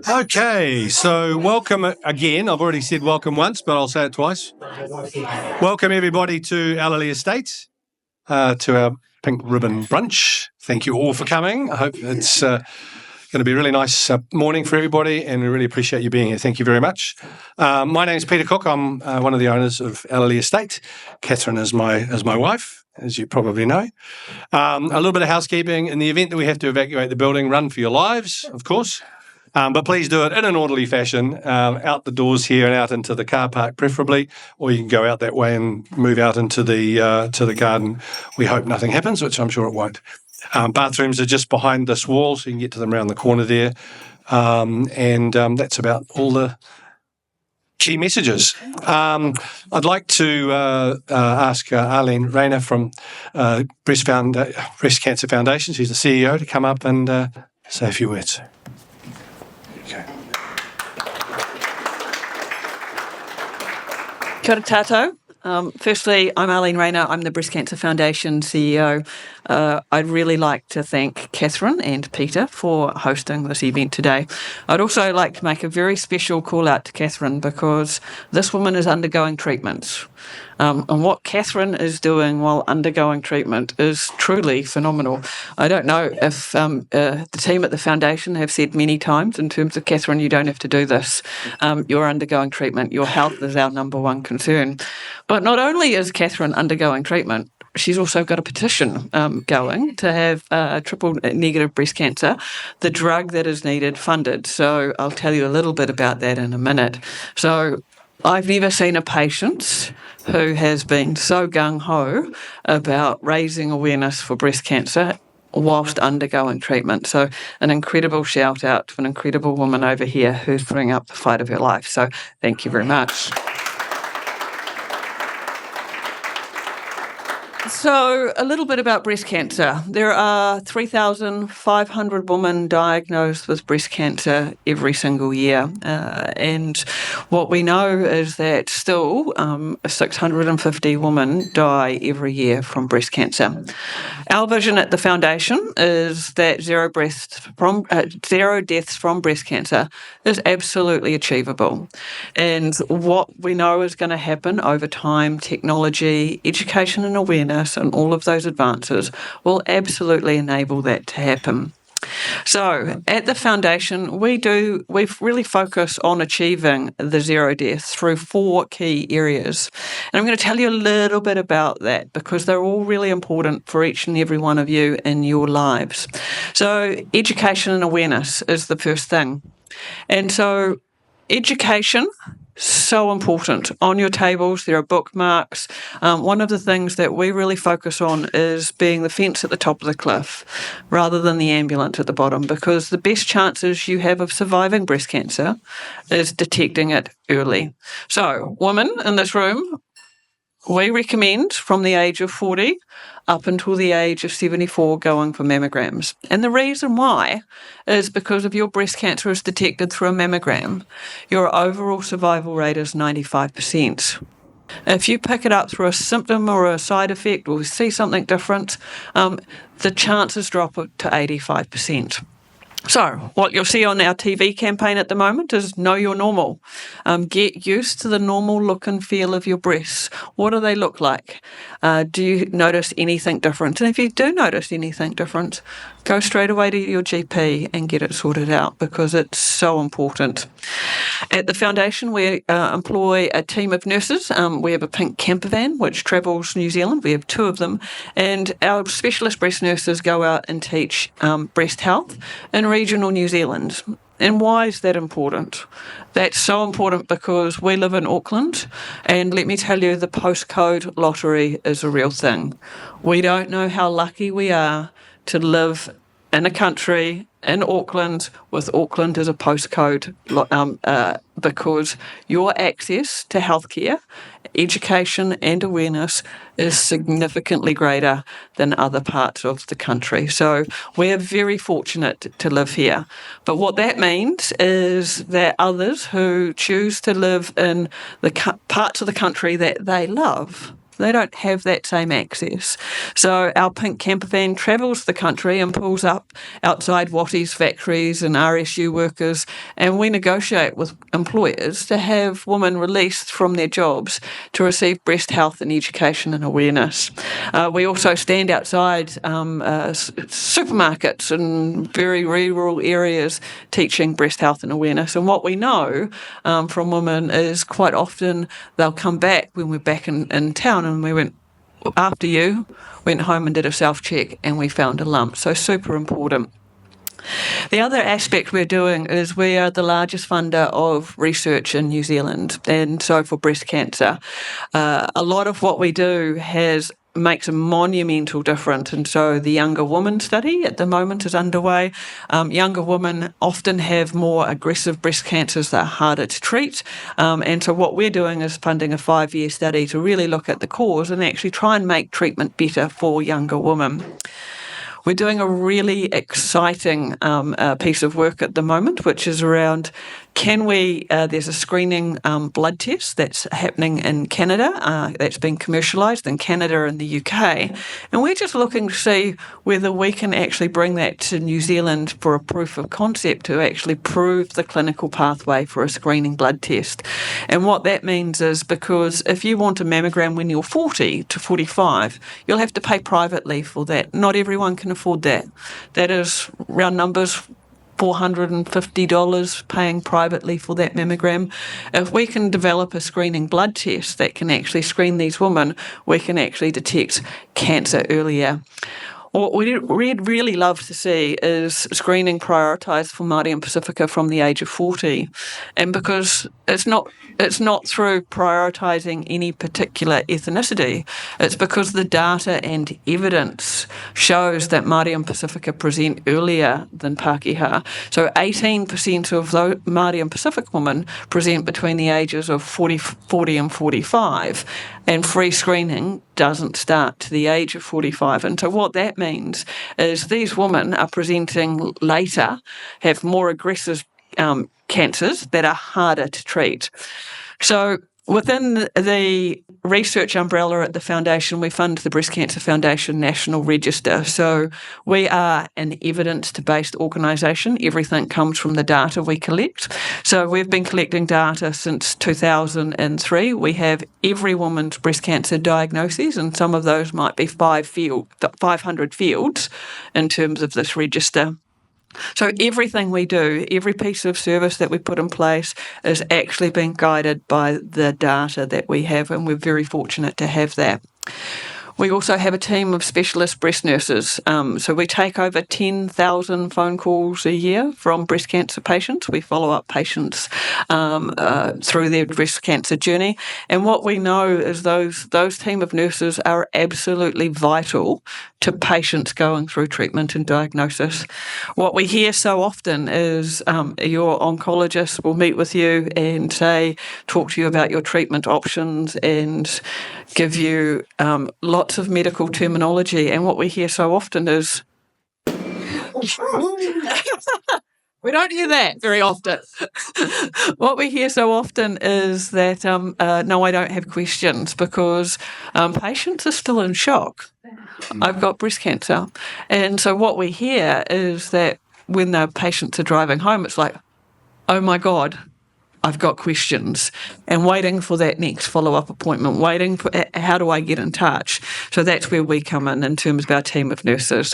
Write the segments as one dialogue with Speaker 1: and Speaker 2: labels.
Speaker 1: Okay, so welcome again. I've already said welcome once, but I'll say it twice. Welcome everybody to Allely Estate, to our Pink Ribbon Brunch. Thank you all for coming. I hope it's going to be a really nice morning for everybody, and we really appreciate you being here. Thank you very much. My name is Peter Cooke. I'm one of the owners of Allely Estate. Catherine is my wife, as you probably know. A little bit of housekeeping. In the event that we have to evacuate the building, run for your lives, of course. But please do it in an orderly fashion, out the doors here and out into the car park preferably, or you can go out that way and move out into the garden. We hope nothing happens, which I'm sure it won't. Bathrooms are just behind this wall, so you can get to them around the corner there. And that's about all the key messages. I'd like to ask Ah-Leen Rayner from Breast Cancer Foundation, she's the CEO, to come up and say a few words. Okay.
Speaker 2: Kia ora tātou. Firstly, I'm Ah-Leen Rayner. I'm the Breast Cancer Foundation CEO. I'd really like to thank Catherine and Peter for hosting this event today. I'd also like to make a very special call out to Catherine because this woman is undergoing treatments. And what Catherine is doing while undergoing treatment is truly phenomenal. I don't know if the team at the foundation have said many times in terms of, Catherine, you don't have to do this. You're undergoing treatment. Your health is our number one concern. But not only is Catherine undergoing treatment, she's also got a petition going to have triple negative breast cancer, the drug that is needed funded. So I'll tell you a little bit about that in a minute. So I've never seen a patient who has been so gung-ho about raising awareness for breast cancer whilst undergoing treatment. So an incredible shout out to an incredible woman over here who's putting up the fight of her life. So thank you very much. So a little bit about breast cancer. There are 3,500 women diagnosed with breast cancer every single year. And what we know is that still 650 women die every year from breast cancer. Our vision at the foundation is that zero deaths from breast cancer is absolutely achievable. And what we know is going to happen over time, technology, education and awareness, and all of those advances will absolutely enable that to happen. So at the foundation, we really focus on achieving the zero deaths through 4 key areas. And I'm going to tell you a little bit about that because they're all really important for each and every one of you in your lives. So education and awareness is the first thing. And so education, so important. On your tables, there are bookmarks. One of the things that we really focus on is being the fence at the top of the cliff rather than the ambulance at the bottom, because the best chances you have of surviving breast cancer is detecting it early. So, women in this room, we recommend from the age of 40 up until the age of 74 going for mammograms. And the reason why is because if your breast cancer is detected through a mammogram, your overall survival rate is 95%. If you pick it up through a symptom or a side effect or see something different, the chances drop to 85%. So what you'll see on our TV campaign at the moment is Know Your Normal. Get used to the normal look and feel of your breasts. What do they look like? Do you notice anything different? And if you do notice anything different, go straight away to your GP and get it sorted out because it's so important. At the foundation, we employ a team of nurses. We have a pink camper van which travels New Zealand. We have 2 of them. And our specialist breast nurses go out and teach breast health in regional New Zealand. And why is that important? That's so important because we live in Auckland, and let me tell you, the postcode lottery is a real thing. We don't know how lucky we are to live in a country in Auckland with Auckland as a postcode because your access to healthcare, education and awareness is significantly greater than other parts of the country. So we're very fortunate to live here. But what that means is that others who choose to live in the parts of the country that they love They don't have that same access. So our pink camper van travels the country and pulls up outside Wattie's factories and RSU workers, and we negotiate with employers to have women released from their jobs to receive breast health and education and awareness. We also stand outside supermarkets in very rural areas teaching breast health and awareness. And what we know from women is quite often they'll come back when we're back in town, and we went, after you, went home and did a self-check and we found a lump. So super important. The other aspect we're doing is we are the largest funder of research in New Zealand, and so for breast cancer. A lot of what we do makes a monumental difference. And so the younger woman study at the moment is underway. Younger women often have more aggressive breast cancers that are harder to treat. And so what we're doing is funding a 5-year study to really look at the cause and actually try and make treatment better for younger women. We're doing a really exciting piece of work at the moment, which is around there's a screening blood test that's happening in Canada, that's been commercialised in Canada and the UK. And we're just looking to see whether we can actually bring that to New Zealand for a proof of concept to actually prove the clinical pathway for a screening blood test. And what that means is, because if you want a mammogram when you're 40 to 45, you'll have to pay privately for that. Not everyone can afford that. That is, round numbers, $450 paying privately for that mammogram. If we can develop a screening blood test that can actually screen these women, we can actually detect cancer earlier. What we'd really love to see is screening prioritised for Māori and Pacifica from the age of 40. And because it's not through prioritising any particular ethnicity, it's because the data and evidence shows that Māori and Pacifica present earlier than Pākehā. So 18% of those Māori and Pacific women present between the ages of 40 and 45, and free screening doesn't start to the age of 45. And so what that means is these women are presenting later, have more aggressive cancers that are harder to treat. So within the research umbrella at the Foundation, we fund the Breast Cancer Foundation National Register. So we are an evidence-based organisation. Everything comes from the data we collect. So we've been collecting data since 2003. We have every woman's breast cancer diagnoses, and some of those might be 500 fields in terms of this register. So everything we do, every piece of service that we put in place is actually being guided by the data that we have, and we're very fortunate to have that. We also have a team of specialist breast nurses. So we take over 10,000 phone calls a year from breast cancer patients. We follow up patients through their breast cancer journey. And what we know is those team of nurses are absolutely vital to patients going through treatment and diagnosis. What we hear so often is your oncologist will meet with you and talk to you about your treatment options and give you lots of medical terminology. And what we hear so often is, we don't hear that very often. What we hear so often is that, no, I don't have questions, because patients are still in shock. I've got breast cancer. And so what we hear is that when the patients are driving home, it's like, oh my God, I've got questions, and waiting for that next follow-up appointment, waiting for how do I get in touch. So that's where we come in terms of our team of nurses.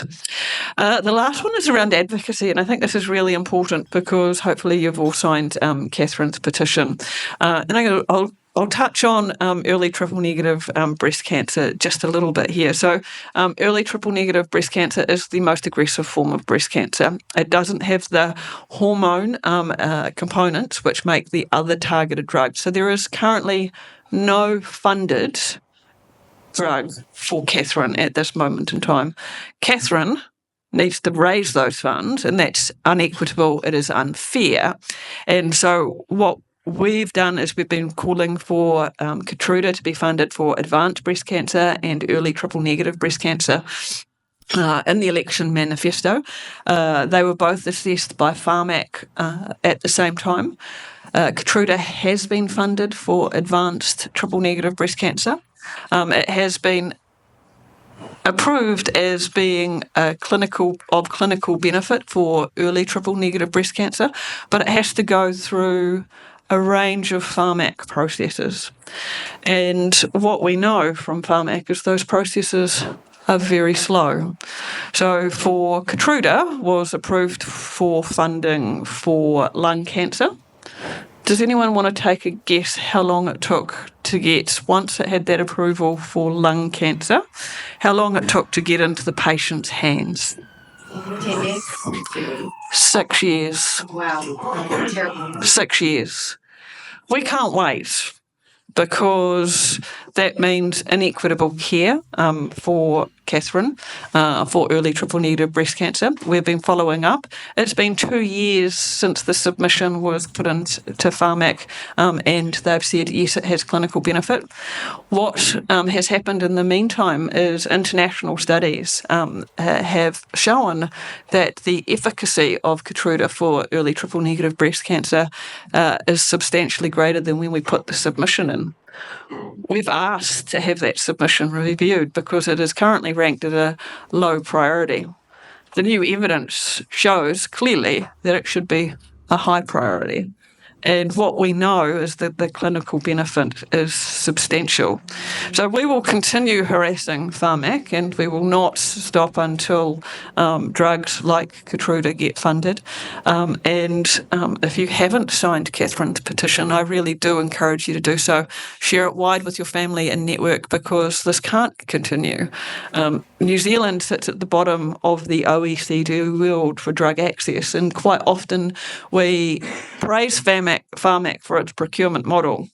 Speaker 2: The last one is around advocacy, and I think this is really important because hopefully you've all signed Catherine's petition. And I'll touch on early triple-negative breast cancer just a little bit here. So early triple-negative breast cancer is the most aggressive form of breast cancer. It doesn't have the hormone components which make the other targeted drugs. So there is currently no funded drug for Catherine at this moment in time. Catherine needs to raise those funds, and that's unequitable. It is unfair. And so what we've done is we've been calling for Keytruda to be funded for advanced breast cancer and early triple-negative breast cancer in the election manifesto. They were both assessed by Pharmac at the same time. Keytruda has been funded for advanced triple-negative breast cancer. It has been approved as being of clinical benefit for early triple-negative breast cancer, but it has to go through a range of pharmac processes. And what we know from pharmac is those processes are very slow. So for Keytruda was approved for funding for lung cancer. Does anyone want to take a guess how long it took to get, once it had that approval for lung cancer, how long it took to get into the patient's hands?
Speaker 3: 10 years.
Speaker 2: 6 years.
Speaker 3: Wow. Terrible.
Speaker 2: 6 years. We can't wait, because that means inequitable care for Catherine for early triple-negative breast cancer. We've been following up. It's been 2 years since the submission was put into pharmac, and they've said, yes, it has clinical benefit. What has happened in the meantime is international studies have shown that the efficacy of Keytruda for early triple-negative breast cancer is substantially greater than when we put the submission in. We've asked to have that submission reviewed because it is currently ranked at a low priority. The new evidence shows clearly that it should be a high priority. And what we know is that the clinical benefit is substantial. So we will continue harassing pharmac, and we will not stop until drugs like Keytruda get funded. If you haven't signed Catherine's petition, I really do encourage you to do so. Share it wide with your family and network, because this can't continue. New Zealand sits at the bottom of the OECD world for drug access, and quite often we praise pharmac for its procurement model.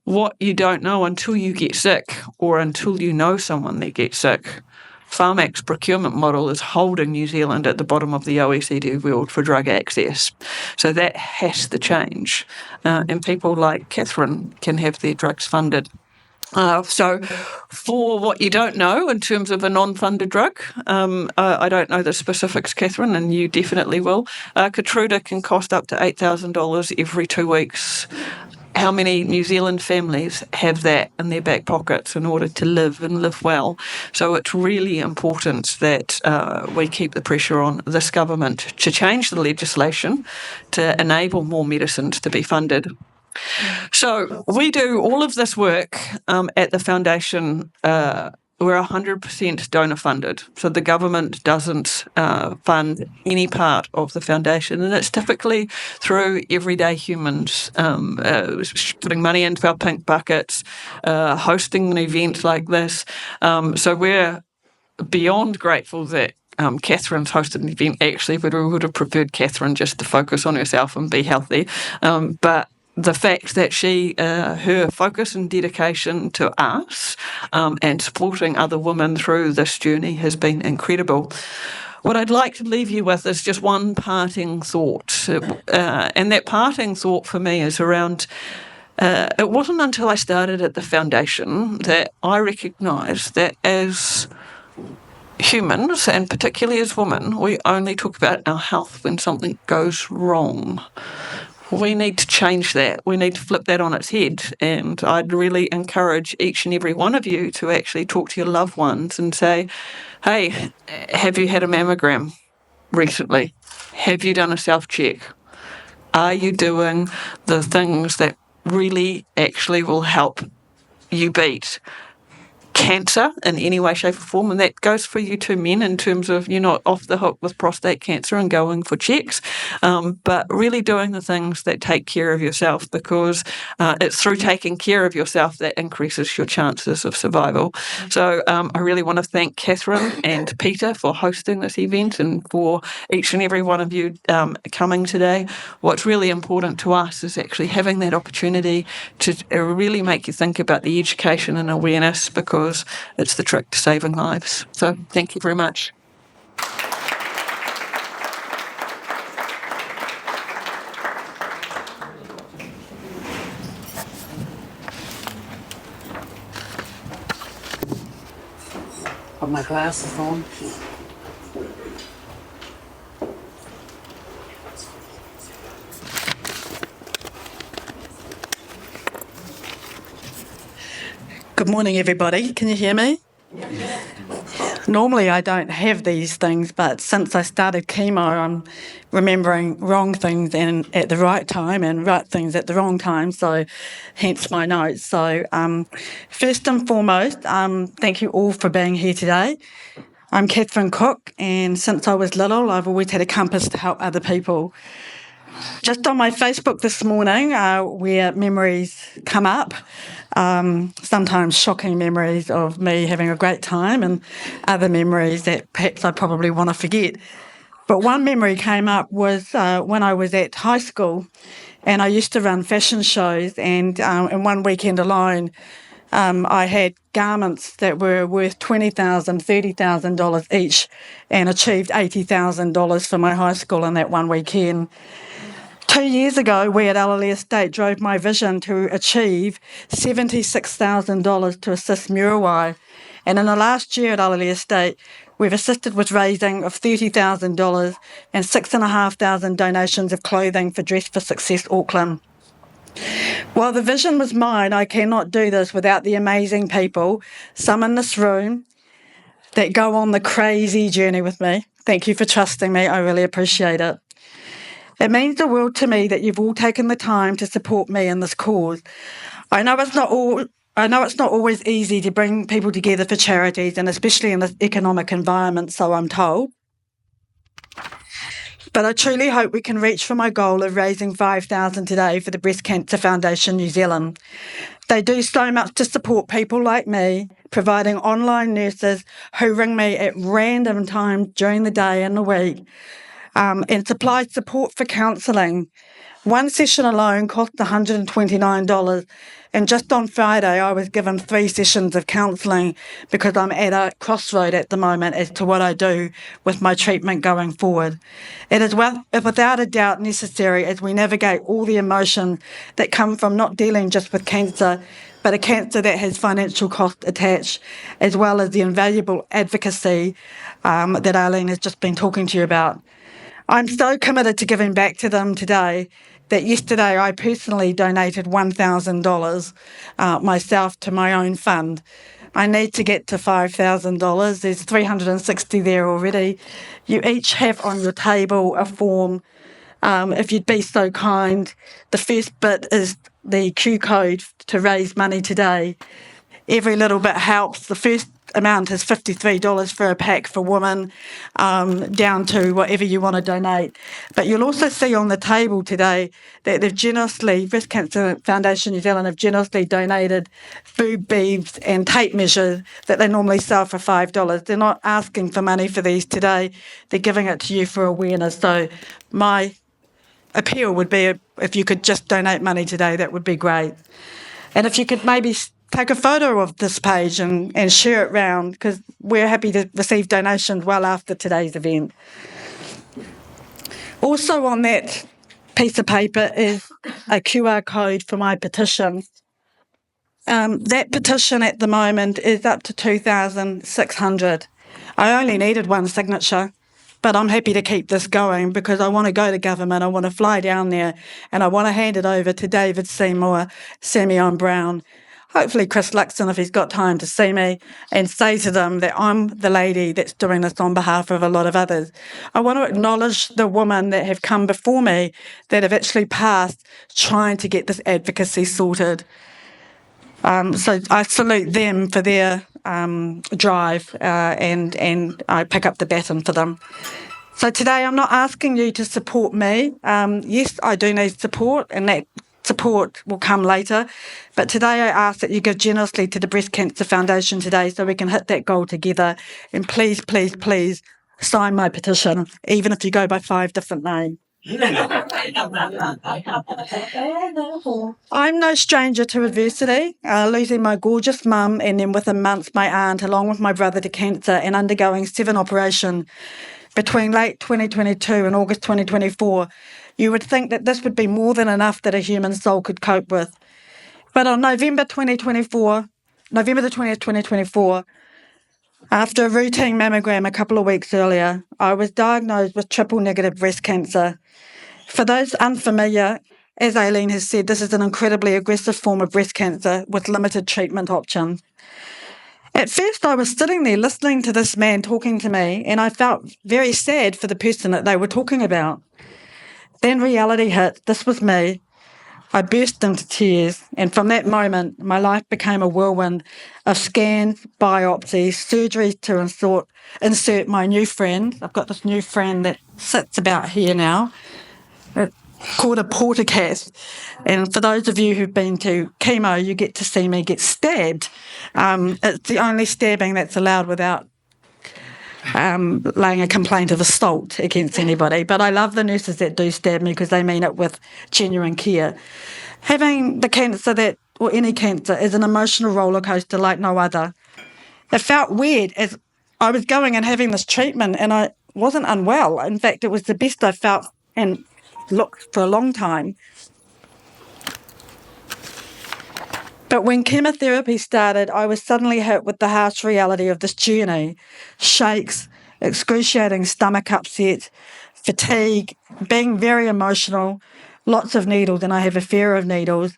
Speaker 2: What you don't know until you get sick, or until you know someone that gets sick, pharmac's procurement model is holding New Zealand at the bottom of the OECD world for drug access. So that has to change, and people like Catherine can have their drugs funded. So for what you don't know in terms of a non-funded drug, I don't know the specifics, Catherine, and you definitely will. Keytruda can cost up to $8,000 every 2 weeks. How many New Zealand families have that in their back pockets in order to live and live well? So it's really important that we keep the pressure on this government to change the legislation to enable more medicines to be funded. So we do all of this work at the foundation. We're 100% donor funded. So the government doesn't fund any part of the foundation. And it's typically through everyday humans putting money into our pink buckets, hosting an event like this. So we're beyond grateful that Catherine's hosted an event. Actually, we would have preferred Catherine just to focus on herself and be healthy. But the fact that her focus and dedication to us and supporting other women through this journey has been incredible. What I'd like to leave you with is just one parting thought. And that parting thought for me is around, it wasn't until I started at the foundation that I recognised that as humans, and particularly as women, we only talk about our health when something goes wrong. We need to change that. We need to flip that on its head. And I'd really encourage each and every one of you to actually talk to your loved ones and say, hey, have you had a mammogram recently? Have you done a self-check? Are you doing the things that really actually will help you beat cancer in any way, shape or form? And that goes for you too, men, in terms of you're not off the hook with prostate cancer and going for checks, but really doing the things that take care of yourself, because it's through taking care of yourself that increases your chances of survival. So I really want to thank Catherine and Peter for hosting this event, and for each and every one of you coming today. What's really important to us is actually having that opportunity to really make you think about the education and awareness, because it's the trick to saving lives. So thank you very much.
Speaker 3: Put my glasses on.
Speaker 2: Good
Speaker 4: Good morning, everybody. Can you hear me? Normally I don't have these things, but since I started chemo, I'm remembering wrong things and at the right time and right things at the wrong time, so hence my notes. So first and foremost, thank you all for being here today. I'm Catherine Cooke, and since I was little, I've always had a compass to help other people. Just on my Facebook this morning, where memories come up, sometimes shocking memories of me having a great time and other memories that perhaps I probably want to forget. But one memory came up was when I was at high school and I used to run fashion shows, and in one weekend alone, I had garments that were worth $20,000, $30,000 each and achieved $80,000 for my high school in that one weekend. 2 years ago, we at Allely Estate drove my vision to achieve $76,000 to assist Murawai. And in the last year at Allely Estate, we've assisted with raising of $30,000 and 6,500 donations of clothing for Dress for Success Auckland. While the vision was mine, I cannot do this without the amazing people, some in this room, that go on the crazy journey with me. Thank you for trusting me. I really appreciate it. It means the world to me that you've all taken the time to support me in this cause. I know it's not always easy to bring people together for charities, and especially in this economic environment, so I'm told. But I truly hope we can reach for my goal of raising $5,000 today for the Breast Cancer Foundation New Zealand. They do so much to support people like me, providing online nurses who ring me at random times during the day and the week, and supply support for counselling. One session alone cost $129, and just on Friday I was given 3 sessions of counselling because I'm at a crossroad at the moment as to what I do with my treatment going forward. It is without a doubt necessary as we navigate all the emotions that come from not dealing just with cancer, but a cancer that has financial cost attached, as well as the invaluable advocacy that Ah-Leen has just been talking to you about. I'm so committed to giving back to them today that yesterday I personally donated $1,000 myself to my own fund. I need to get to $5,000. There's 360 there already. You each have on your table a form. If you'd be so kind, the first bit is the Q code to raise money today. Every little bit helps. The first amount is $53 for a pack for women, down to whatever you want to donate. But you'll also see on the table today that they've generously, Breast Cancer Foundation New Zealand have generously donated boob beads and tape measures that they normally sell for $5. They're not asking for money for these today. They're giving it to you for awareness. So my appeal would be if you could just donate money today, that would be great. And if you could maybe take a photo of this page and share it round, because we're happy to receive donations well after today's event. Also on that piece of paper is a QR code for my petition. That petition at the moment is up to 2,600. I only needed one signature, but I'm happy to keep this going because I want to go to government, I want to fly down there, and I want to hand it over to David Seymour, Simeon Brown, hopefully Chris Luxon if he's got time to see me, and say to them that I'm the lady that's doing this on behalf of a lot of others. I want to acknowledge the women that have come before me that have actually passed trying to get this advocacy sorted. So I salute them for their drive, and I pick up the baton for them. So today I'm not asking you to support me. Yes, I do need support, and that support will come later. But today I ask that you give generously to the Breast Cancer Foundation today so we can hit that goal together. And please, please, please sign my petition, even if you go by 5 different names. I'm no stranger to adversity, losing my gorgeous mum and then within months my aunt along with my brother to cancer and undergoing 7 operations between late 2022 and August 2024. You would think that this would be more than enough that a human soul could cope with. But on November the 20th, 2024, after a routine mammogram a couple of weeks earlier, I was diagnosed with triple-negative breast cancer. For those unfamiliar, As Alleen has said, this is an incredibly aggressive form of breast cancer with limited treatment options. At first, I was sitting there listening to this man talking to me, and I felt very sad for the person that they were talking about. Then reality hit. This was me. I burst into tears, and from that moment, my life became a whirlwind of scans, biopsies, surgeries to insert my new friend. I've got this new friend that sits about here now. It's called a portacat. And for those of you who've been to chemo, you get to see me get stabbed. It's the only stabbing that's allowed without laying a complaint of assault against anybody. But I love the nurses that do stab me because they mean it with genuine care. Having the cancer or any cancer is an emotional roller coaster like no other. It felt weird as I was going and having this treatment, and I wasn't unwell. In fact, it was the best I felt and looked for a long time. But when chemotherapy started, I was suddenly hit with the harsh reality of this journey. Shakes, excruciating stomach upset, fatigue, being very emotional, lots of needles, and I have a fear of needles,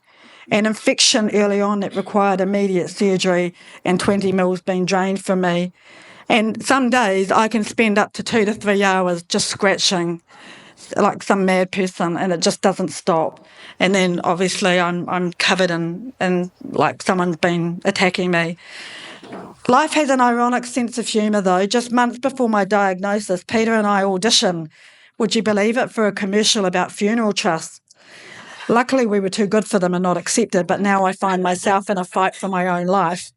Speaker 4: an infection early on that required immediate surgery and 20 mils being drained from me. And some days I can spend up to 2 to 3 hours just scratching like some mad person, and it just doesn't stop. And then obviously I'm covered in like someone's been attacking me. Life has an ironic sense of humour though. Just months before my diagnosis, Peter and I auditioned, would you believe it, for a commercial about funeral trusts. Luckily we were too good for them and not accepted, but now I find myself in a fight for my own life.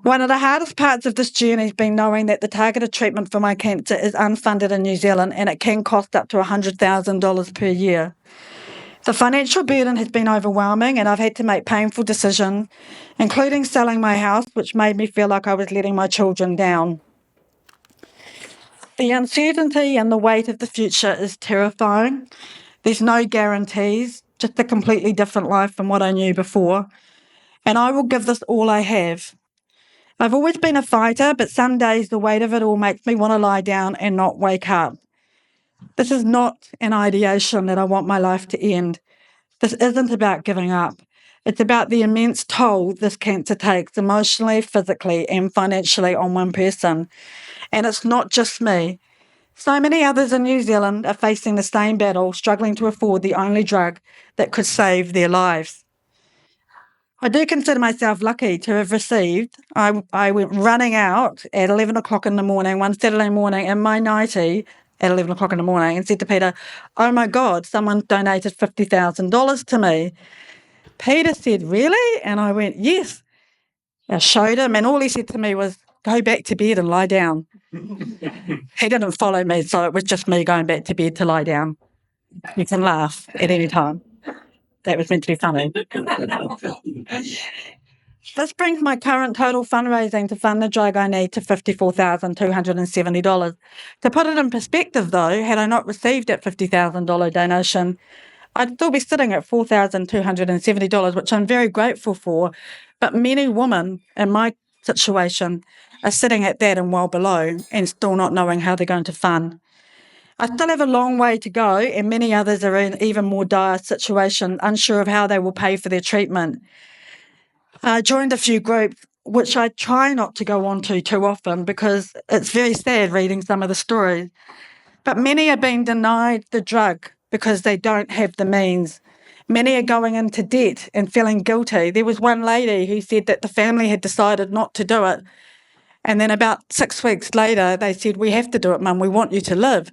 Speaker 4: One of the hardest parts of this journey has been knowing that the targeted treatment for my cancer is unfunded in New Zealand, and it can cost up to $100,000 per year. The financial burden has been overwhelming, and I've had to make painful decisions, including selling my house, which made me feel like I was letting my children down. The uncertainty and the weight of the future is terrifying. There's no guarantees, just a completely different life from what I knew before. And I will give this all I have. I've always been a fighter, but some days the weight of it all makes me want to lie down and not wake up. This is not an ideation that I want my life to end. This isn't about giving up. It's about the immense toll this cancer takes emotionally, physically, and financially on one person. And it's not just me. So many others in New Zealand are facing the same battle, struggling to afford the only drug that could save their lives. I do consider myself lucky to have received. I went running out at 11 o'clock in the morning, one Saturday morning, in my nightie at 11 o'clock in the morning, and said to Peter, oh my God, someone donated $50,000 to me. Peter said, really? And I went, yes. I showed him, and all he said to me was, go back to bed and lie down. He didn't follow me, so it was just me going back to bed to lie down. You can laugh at any time. That was meant to be funny. This brings my current total fundraising to fund the drug I need to $54,270. To put it in perspective, though, had I not received that $50,000 donation, I'd still be sitting at $4,270, which I'm very grateful for. But many women in my situation are sitting at that and well below and still not knowing how they're going to fund. I still have a long way to go, and many others are in even more dire situation, unsure of how they will pay for their treatment. I joined a few groups, which I try not to go on to too often because it's very sad reading some of the stories. But many are being denied the drug because they don't have the means. Many are going into debt and feeling guilty. There was one lady who said that the family had decided not to do it. And then about 6 weeks later, they said, we have to do it, Mum, we want you to live.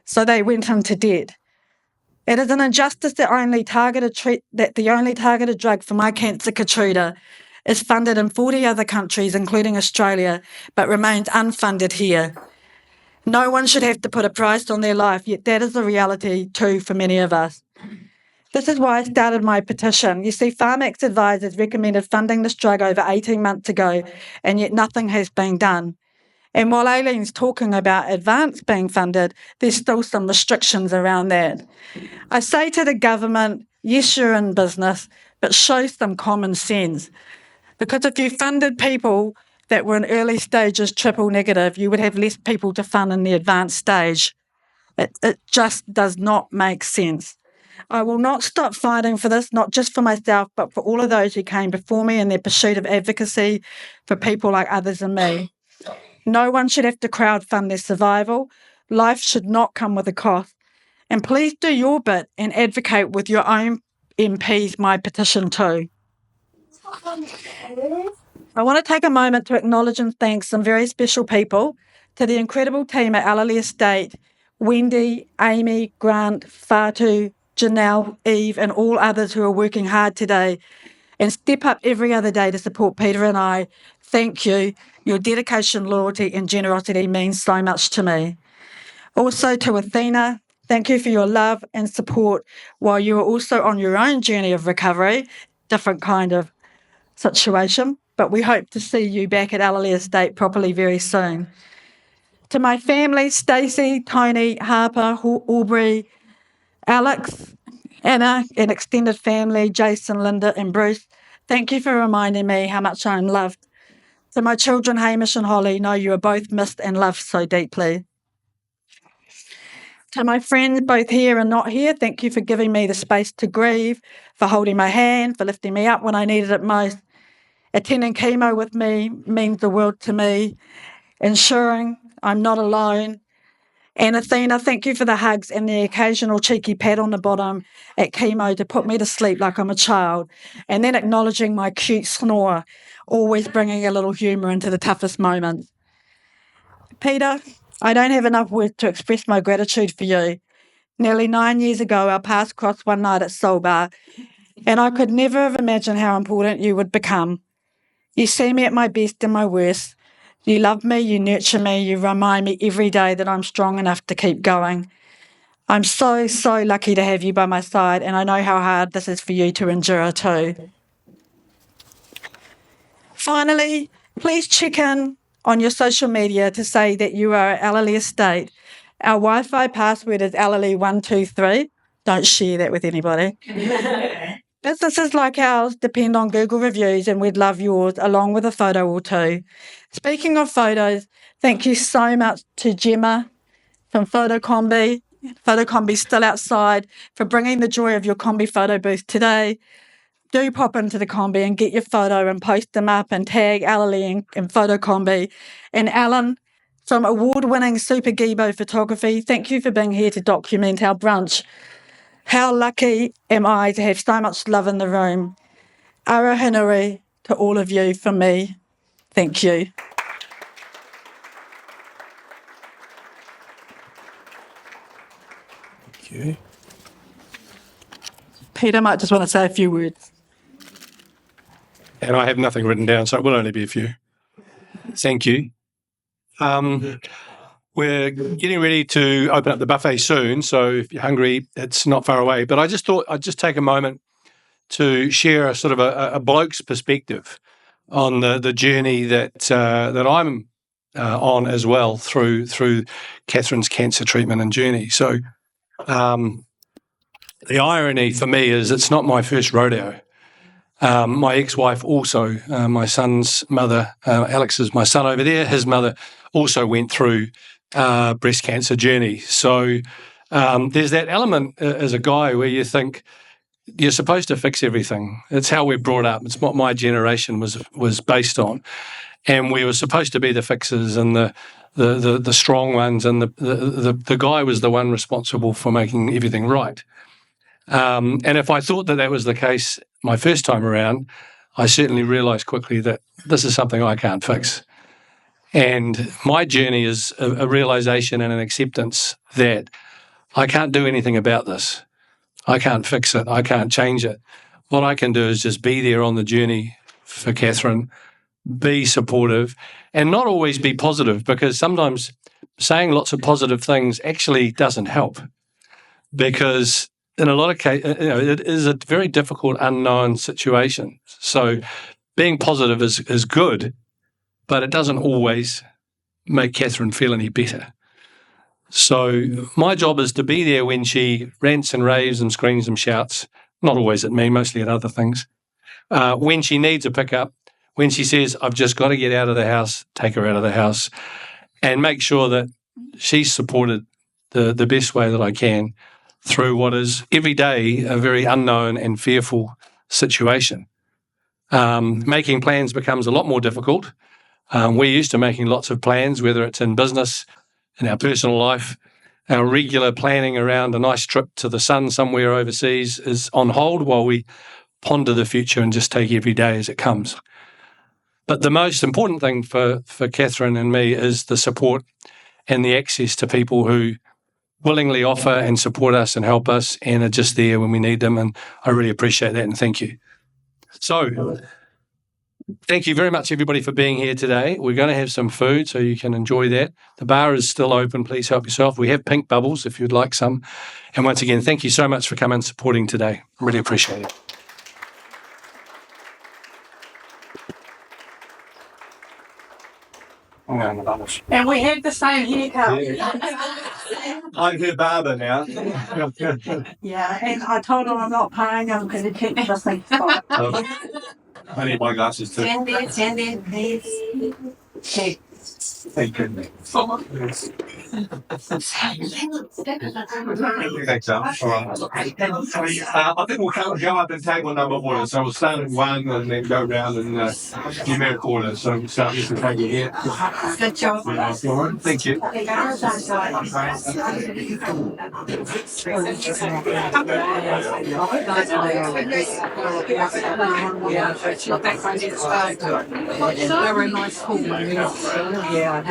Speaker 4: So they went into debt. It is an injustice that the only targeted drug for my cancer, Keytruda, is funded in 40 other countries, including Australia, but remains unfunded here. No one should have to put a price on their life, yet that is the reality too for many of us. This is why I started my petition. You see, Pharmax advisors recommended funding this drug over 18 months ago, and yet nothing has been done. And while Alleen's talking about advance being funded, there's still some restrictions around that. I say to the government, yes, you're in business, but show some common sense. Because if you funded people that were in early stages triple negative, you would have less people to fund in the advanced stage. It just does not make sense. I will not stop fighting for this, not just for myself, but for all of those who came before me in their pursuit of advocacy for people like others and me. No one should have to crowdfund their survival. Life should not come with a cost. And please do your bit and advocate with your own MPs my petition too. I want to take a moment to acknowledge and thank some very special people, to the incredible team at Allely Estate, Wendy, Amy, Grant, Fatu, Janelle, Eve, and all others who are working hard today and step up every other day to support Peter and I. Thank you. Your dedication, loyalty, and generosity means so much to me. Also to Athena, thank you for your love and support while you are also on your own journey of recovery, different kind of situation, but we hope to see you back at Allely Estate properly very soon. To my family, Stacey, Tony, Harper, Aubrey, Alex, Anna, and extended family, Jason, Linda, and Bruce, thank you for reminding me how much I'm loved. To my children, Hamish and Holly, know you are both missed and loved so deeply. To my friends, both here and not here, thank you for giving me the space to grieve, for holding my hand, for lifting me up when I needed it most. Attending chemo with me means the world to me, ensuring I'm not alone. And Athena, thank you for the hugs and the occasional cheeky pat on the bottom at chemo to put me to sleep like I'm a child, and then acknowledging my cute snore, always bringing a little humour into the toughest moments. Peter, I don't have enough words to express my gratitude for you. Nearly 9 years ago, our paths crossed one night at Soul Bar, and I could never have imagined how important you would become. You see me at my best and my worst. You love me, you nurture me, you remind me every day that I'm strong enough to keep going. I'm so, so lucky to have you by my side, and I know how hard this is for you to endure too. Finally, please check in on your social media to say that you are at Allely Estate. Our Wi-Fi password is Allely123. Don't share that with anybody. Businesses like ours depend on Google reviews, and we'd love yours, along with a photo or two. Speaking of photos, thank you so much to Gemma from Photocombi's still outside, for bringing the joy of your Combi photo booth today. Do pop into the Combi and get your photo and post them up and tag Allely and Photocombi. And Alan from award-winning Super Gibo Photography, thank you for being here to document our brunch. How lucky am I to have so much love in the room. Ara Hinuri to all of you from me. Thank you.
Speaker 1: Thank you.
Speaker 4: Peter might just want to say a few words.
Speaker 1: And I have nothing written down, so it will only be a few. Thank you. We're getting ready to open up the buffet soon, so if you're hungry, it's not far away. But I just thought I'd just take a moment to share a sort of a bloke's perspective on the journey that I'm on as well through Catherine's cancer treatment and journey. So the irony for me is it's not my first rodeo. My ex-wife also, my son's mother, Alex is my son over there, his mother also went through breast cancer journey. So there's that element as a guy where you think you're supposed to fix everything. It's how we're brought up. It's what my generation was based on. And we were supposed to be the fixers and the strong ones, and the guy was the one responsible for making everything right. And if I thought that was the case my first time around, I certainly realised quickly that this is something I can't fix. And my journey is a realisation and an acceptance that I can't do anything about this. I can't fix it. I can't change it. What I can do is just be there on the journey for Catherine, be supportive, and not always be positive, because sometimes saying lots of positive things actually doesn't help, because in a lot of cases, it is a very difficult, unknown situation. So being positive is good, but it doesn't always make Catherine feel any better. So my job is to be there when she rants and raves and screams and shouts, not always at me, mostly at other things. When she needs a pickup, when she says, I've just got to get out of the house, take her out of the house, and make sure that she's supported the best way that I can through what is every day a very unknown and fearful situation. Making plans becomes a lot more difficult. We're used to making lots of plans, whether it's in business, in our personal life. Our regular planning around a nice trip to the sun somewhere overseas is on hold while we ponder the future and just take every day as it comes. But the most important thing for Catherine and me is the support and the access to people who willingly offer and support us and help us and are just there when we need them. And I really appreciate that and thank you. So thank you very much, everybody, for being here today. We're going to have some food so you can enjoy that. The bar is still open. Please help yourself. We have pink bubbles if you'd like some. And once again, thank you so much for coming and supporting today. I really appreciate it.
Speaker 3: And we have the same haircut.
Speaker 1: I'm her barber now.
Speaker 3: Yeah, and I told her I'm not paying him because he keeps us things fine.
Speaker 1: I need my glasses too.
Speaker 3: Stand there, please. Okay.
Speaker 1: Thank you. Thanks, Al. All right. I think we'll go up in table number order. So we'll start at 1 and then go round and numeric order. So we'll start with the table here.
Speaker 3: Good job.
Speaker 1: Thank you.
Speaker 3: Very nice school. Yeah.